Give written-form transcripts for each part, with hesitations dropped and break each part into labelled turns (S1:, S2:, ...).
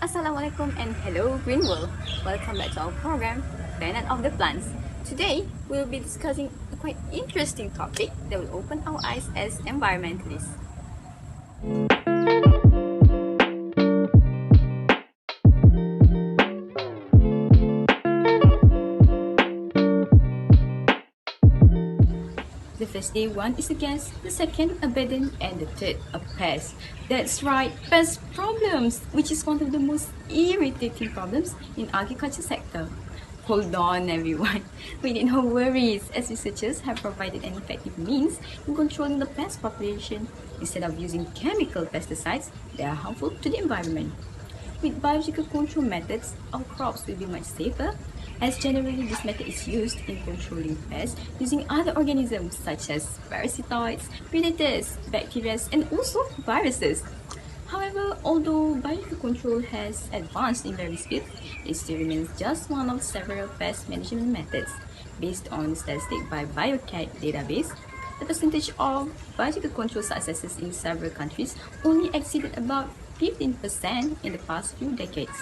S1: Assalamualaikum and hello Green World. Welcome back to our program, Planet of the Plants. Today, we'll be discussing a quite interesting topic that will open our eyes as environmentalists. The first day one is a gas, the second a burden, and the third a pest. That's right, pest problems, which is one of the most irritating problems in agriculture sector. Hold on everyone, we need no worries as researchers have provided an effective means in controlling the pest population instead of using chemical pesticides that are harmful to the environment. With biological control methods, our crops will be much safer, as generally this method is used in controlling pests using other organisms such as parasitoids, predators, bacteria, and also viruses. However, although biological control has advanced in various fields, it still remains just one of several pest management methods. Based on statistics by BioCat database, the percentage of biological control successes in several countries only exceeded about 15% in the past few decades.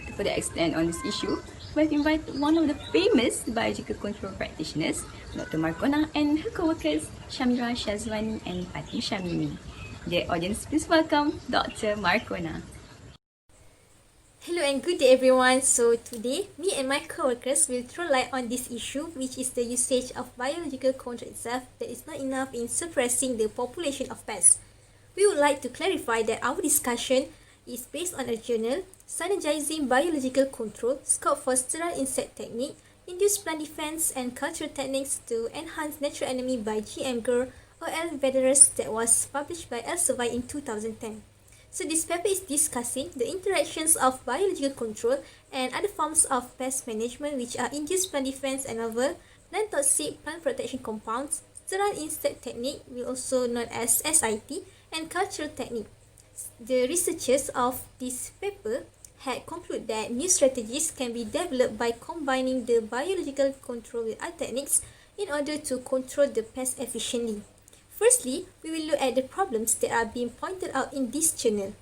S1: To further extend on this issue, we have invited one of the famous biological control practitioners, Dr. Markona, and her co-workers, Shamira Shazwani and Fatih Shamimi. Dear audience, please welcome Dr. Markona.
S2: Hello and good day everyone. So today, me and my co-workers will throw light on this issue, which is the usage of biological control itself that is not enough in suppressing the population of pests. We would like to clarify that our discussion is based on a journal, Synergizing Biological Control, Scope for Sterile Insect Technique, Induced Plant Defense and Cultural Techniques to Enhance Natural Enemy by G.M. Gurr or L. Vederus that was published by Elsevier in 2010. So this paper is discussing the interactions of biological control and other forms of pest management, which are induced plant defense and novel non-toxic plant protection compounds, sterile insect technique, we also known as SIT, and cultural technique. The researchers of this paper had concluded that new strategies can be developed by combining the biological control with other techniques in order to control the pest efficiently. Firstly, we will look at the problems that are being pointed out in this journal.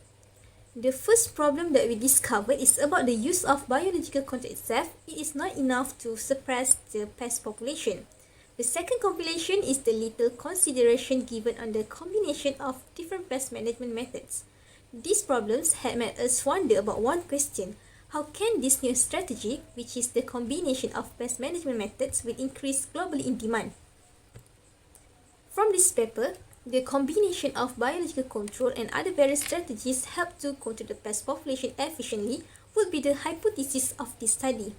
S2: The first problem that we discovered is about the use of biological control itself. It is not enough to suppress the pest population. The second compilation is the little consideration given on the combination of different pest management methods. These problems had made us wonder about one question: how can this new strategy, which is the combination of pest management methods, will increase globally in demand? From this paper, the combination of biological control and other various strategies help to control the pest population efficiently would be the hypothesis of this study.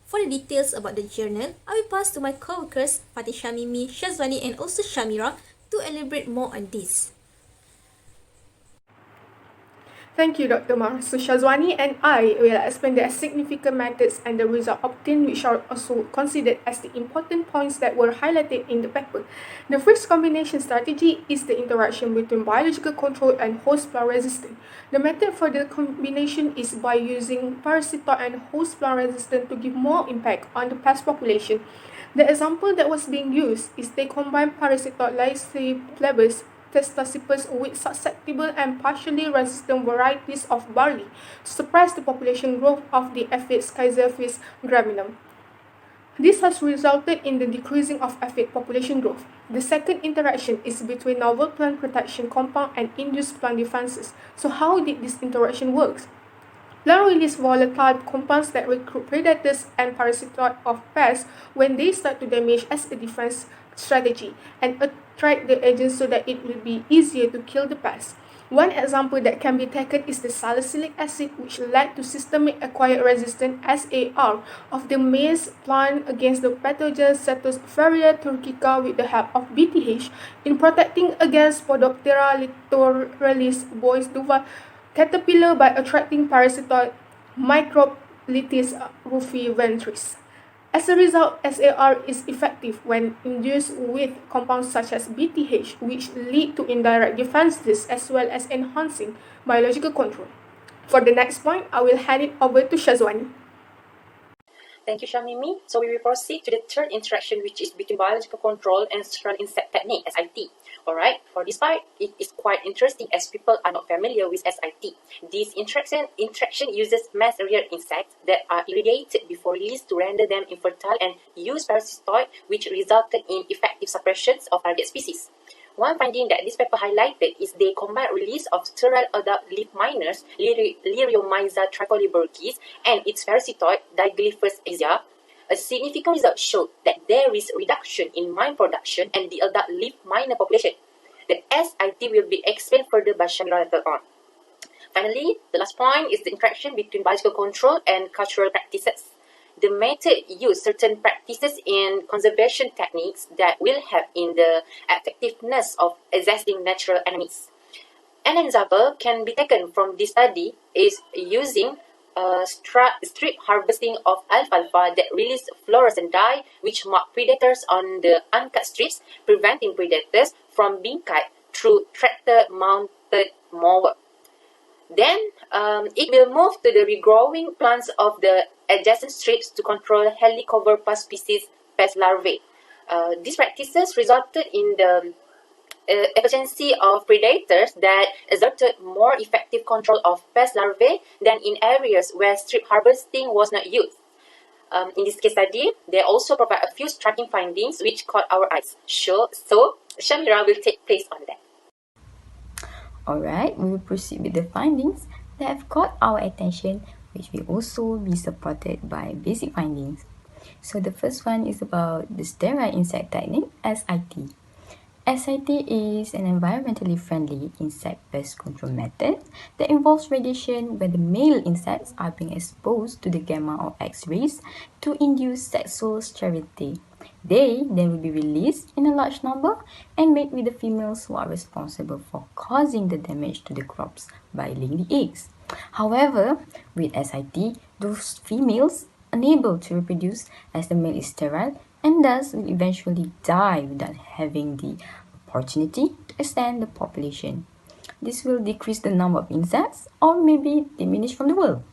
S2: For the details about the journal, I will pass to my co-workers Fatih Shamimi, Shazwani and also Shamira to elaborate more on this.
S3: Thank you, Dr. Mar. So Shazwani and I will explain the significant methods and the result obtained, which are also considered as the important points that were highlighted in the paper. The first combination strategy is the interaction between biological control and host plant resistance. The method for the combination is by using parasitoid and host plant resistance to give more impact on the pest population. The example that was being used is they combined parasitoid Lysiplevis testacipus with susceptible and partially resistant varieties of barley to suppress the population growth of the aphid Schizophis graminum. This has resulted in the decreasing of aphid population growth. The second interaction is between novel plant protection compound and induced plant defenses. So how did this interaction work? Plant release volatile compounds that recruit predators and parasitoid of pests when they start to damage as a defense strategy and attract the agents so that it will be easier to kill the pest. One example that can be taken is the salicylic acid, which led to systemic acquired resistance SAR of the maize plant against the pathogen Cetos turcica with the help of BTH in protecting against Podoptera littoralis bois duval caterpillar by attracting parasitoid Microlytis rufiventris. As a result, SAR is effective when induced with compounds such as BTH, which lead to indirect defenses as well as enhancing biological control. For the next point, I will hand it over to Shazwani.
S4: Thank you, Shamimi. So we will proceed to the third interaction, which is between biological control and sterile insect technique, SIT. Alright, for this part, it is quite interesting as people are not familiar with SIT. This interaction uses mass-reared insects that are irradiated before released to render them infertile and use parasitoid, which resulted in effective suppressions of target species. One finding that this paper highlighted is the combined release of sterile adult leaf miners, Liriomyza tricoliborgis, and its parasitoid, Diglyphus asia. A significant result showed that there is reduction in mine production and the adult leaf miner population. The SIT will be explained further by Shamira later on. Finally, the last point is the interaction between biological control and cultural practices. The method uses certain practices in conservation techniques that will help in the effectiveness of existing natural enemies. An example can be taken from this study is using strip harvesting of alfalfa that release fluorescent dye which mark predators on the uncut strips, preventing predators from being cut through tractor-mounted mower. Then it will move to the regrowing plants of the adjacent strips to control Helicoverpa species pest larvae. These practices resulted in the efficiency of predators that exerted more effective control of pest larvae than in areas where strip harvesting was not used. In this case study, they also provide a few striking findings which caught our eyes. So Shamira will take place on that.
S1: Alright, we will proceed with the findings that have caught our attention, which will also be supported by basic findings. So the first one is about the sterile insect technique, SIT. SIT is an environmentally friendly insect pest control method that involves radiation where the male insects are being exposed to the gamma or X-rays to induce sexual sterility. They then will be released in a large number and mate with the females who are responsible for causing the damage to the crops by laying the eggs. However, with SIT, those females unable to reproduce as the male is sterile and thus will eventually die without having the opportunity to extend the population. This will decrease the number of insects or maybe diminish from the world.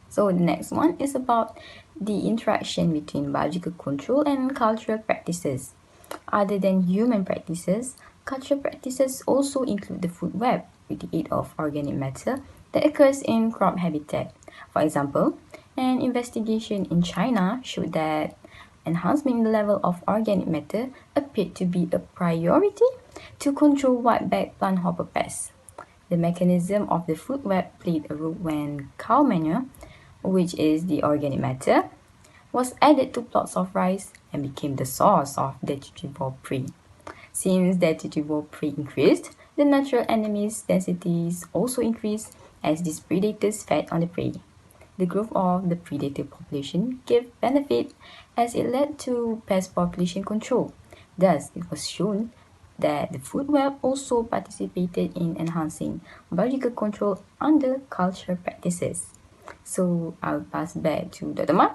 S1: So the next one is about the interaction between biological control and cultural practices. Other than human practices, cultural practices also include the food web with the aid of organic matter that occurs in crop habitat. For example, an investigation in China showed that enhancement in the level of organic matter appeared to be a priority to control white-back plant hopper pests. The mechanism of the food web played a role when cow manure, which is the organic matter, was added to plots of rice and became the source of detritivore prey. Since detritivore prey increased, the natural enemies' densities also increased as these predators fed on the prey. The growth of the predator population gave benefit as it led to pest population control. Thus, it was shown that the food web also participated in enhancing biological control under cultural practices. So, I'll pass back to Dr. Ma.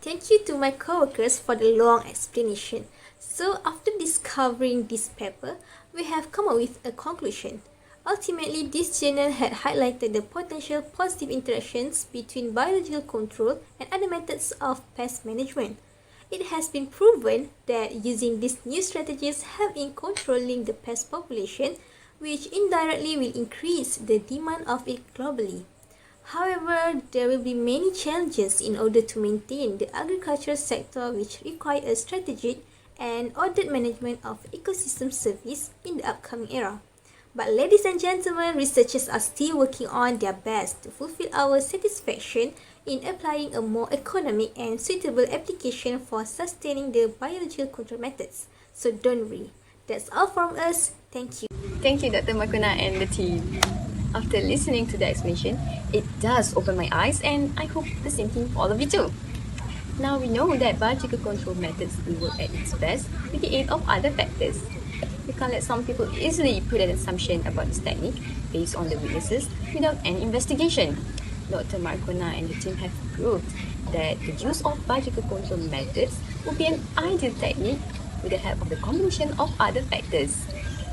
S2: Thank you to my co-workers for the long explanation. So after discovering this paper, we have come up with a conclusion. Ultimately, this journal had highlighted the potential positive interactions between biological control and other methods of pest management. It has been proven that using these new strategies help in controlling the pest population, which indirectly will increase the demand of it globally. However, there will be many challenges in order to maintain the agricultural sector, which require a strategic and ordered management of ecosystem service in the upcoming era. But ladies and gentlemen, researchers are still working on their best to fulfill our satisfaction in applying a more economic and suitable application for sustaining the biological control methods. So don't worry. That's all from us. Thank you.
S1: Thank you, Dr. Makuna and the team. After listening to the explanation, it does open my eyes and I hope the same thing for all of you too. Now we know that biological control methods will work at its best with the aid of other factors. We can't let some people easily put an assumption about this technique based on the weaknesses without any investigation. Dr. Marcona and the team have proved that the use of biological control methods will be an ideal technique with the help of the combination of other factors.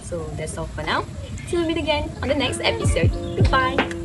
S1: So that's all for now. Till we meet again on the next episode. Goodbye!